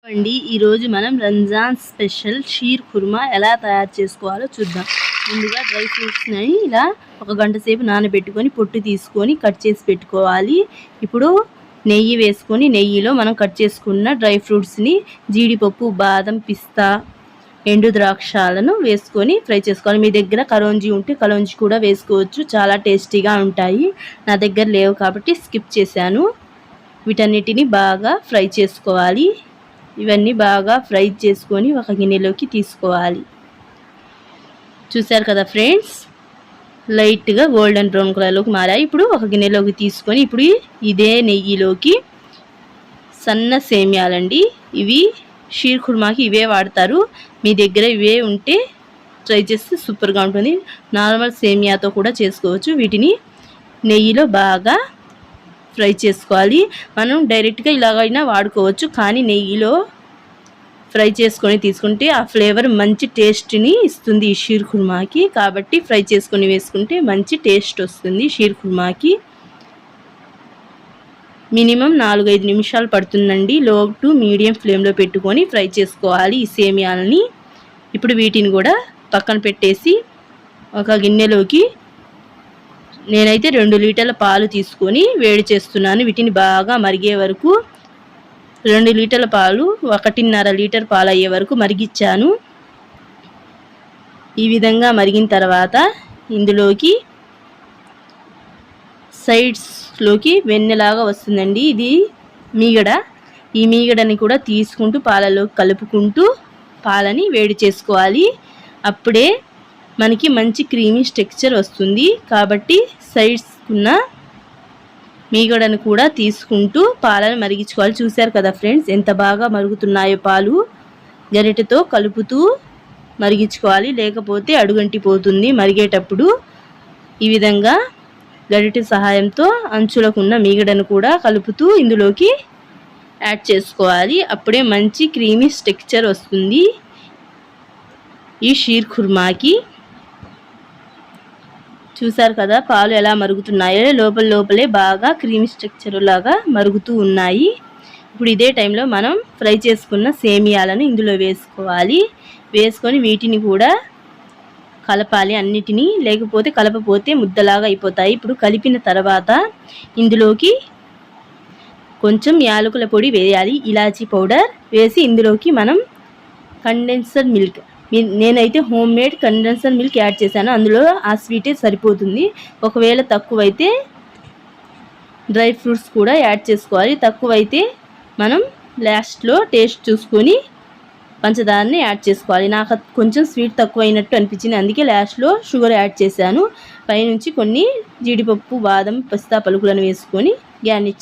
అండి ఈరోజు మనం రంజాన్ స్పెషల్ షీర్ కుర్మా ఎలా తయారు చేసుకోవాలో చూద్దాం. ముందుగా డ్రై ఫ్రూట్స్ని ఇలా ఒక గంట సేపు నానబెట్టుకొని పొట్టు తీసుకొని కట్ చేసి పెట్టుకోవాలి. ఇప్పుడు నెయ్యి వేసుకొని నెయ్యిలో మనం కట్ చేసుకున్న డ్రై ఫ్రూట్స్ని జీడిపప్పు, బాదం, పిస్తా, ఎండు ద్రాక్షాలను వేసుకొని ఫ్రై చేసుకోవాలి. మీ దగ్గర కలోంజీ ఉంటే కలోంజీ కూడా వేసుకోవచ్చు, చాలా టేస్టీగా ఉంటాయి. నా దగ్గర లేవు కాబట్టి స్కిప్ చేశాను. వీటన్నిటిని బాగా ఫ్రై చేసుకోవాలి. ఇవన్నీ బాగా ఫ్రై చేసుకొని ఒక గిన్నెలోకి తీసుకోవాలి. చూశారు కదా ఫ్రెండ్స్, లైట్గా గోల్డెన్ బ్రౌన్ కలర్లోకి మారాయి. ఇప్పుడు ఒక గిన్నెలోకి తీసుకొని ఇప్పుడు ఇదే నెయ్యిలోకి సన్న సేమియాలండి, ఇవి షీర్ కుర్మాకి ఇవే వాడతారు. మీ దగ్గర ఇవే ఉంటే ట్రై చేస్తే సూపర్గా ఉంటుంది. నార్మల్ సేమియాతో కూడా చేసుకోవచ్చు. వీటిని నెయ్యిలో బాగా ఫ్రై చేసుకోవాలి. మనం డైరెక్ట్గా ఇలాగైనా వాడుకోవచ్చు, కానీ నెయ్యిలో ఫ్రై చేసుకొని తీసుకుంటే ఆ ఫ్లేవర్ మంచి టేస్ట్ని ఇస్తుంది ఈ షీర్ కుర్మాకి. కాబట్టి ఫ్రై చేసుకొని వేసుకుంటే మంచి టేస్ట్ వస్తుంది షీర్ కుర్మాకి. మినిమం 4-5 నిమిషాలు పడుతుందండి. లో టు మీడియం ఫ్లేమ్లో పెట్టుకొని ఫ్రై చేసుకోవాలి ఈ సేమియాలని. ఇప్పుడు వీటిని కూడా పక్కన పెట్టేసి ఒక గిన్నెలోకి నేనైతే 2 లీటర్ల పాలు తీసుకొని వేడి చేస్తున్నాను. వీటిని బాగా మరిగే వరకు 2 లీటర్ల పాలు 1.5 లీటర్ పాలు అయ్యే వరకు మరిగించాను. ఈ విధంగా మరిగిన తర్వాత ఇందులోకి సైడ్స్లోకి వెన్నెలాగా వస్తుందండి, ఇది మీగడ. ఈ మీగడని కూడా తీసుకుంటూ పాలలో కలుపుకుంటూ పాలని వేడి చేసుకోవాలి. అప్పుడే మనకి మంచి క్రీమీ టెక్స్చర్ వస్తుంది. కాబట్టి సైడ్స్ ఉన్న మీగడను కూడా తీసుకుంటూ పాలను మరిగించుకోవాలి. చూశారు కదా ఫ్రెండ్స్, ఎంత బాగా మరుగుతున్నాయో పాలు. గరిటెతో కలుపుతూ మరిగించుకోవాలి, లేకపోతే అడుగంటిపోతుంది మరిగేటప్పుడు. ఈ విధంగా గరిటె సహాయంతో అంచులకున్న మీగడను కూడా కలుపుతూ ఇందులోకి యాడ్ చేసుకోవాలి. అప్పుడే మంచి క్రీమీ టెక్స్చర్ వస్తుంది ఈ షీర్ కుర్మాకి. చూసారు కదా పాలు ఎలా మరుగుతున్నాయో, లోపలే బాగా క్రీమీ స్ట్రక్చర్ లాగా మరుగుతూ ఉన్నాయి. ఇప్పుడు ఇదే టైంలో మనం ఫ్రై చేసుకున్న సేమియాలను ఇందులో వేసుకోవాలి. వేసుకొని వీటిని కూడా కలపాలి అన్నిటినీ, లేకపోతే కలపపోతే ముద్దలాగా అయిపోతాయి. ఇప్పుడు కలిపిన తర్వాత ఇందులోకి కొంచెం యాలకుల పొడి వేయాలి, ఇలాచీ పౌడర్ వేసి ఇందులోకి మనం కండెన్సర్ మిల్క్, నేనైతే home made condenser milk add చేశాను. అందులో ఆ స్వీటే సరిపోతుంది. ఒకవేళ తక్కువైతే డ్రై ఫ్రూట్స్ కూడా యాడ్ చేసుకోవాలి. తక్కువైతే మనం లాస్ట్లో టేస్ట్ చూసుకొని పంచదారని యాడ్ చేసుకోవాలి. నాకు కొంచెం స్వీట్ తక్కువ అయినట్టు అనిపించింది, అందుకే లాస్ట్లో షుగర్ యాడ్ చేశాను. పైనుంచి కొన్ని జీడిపప్పు, బాదం, పిస్తా పలుకులను వేసుకొని గార్నిష్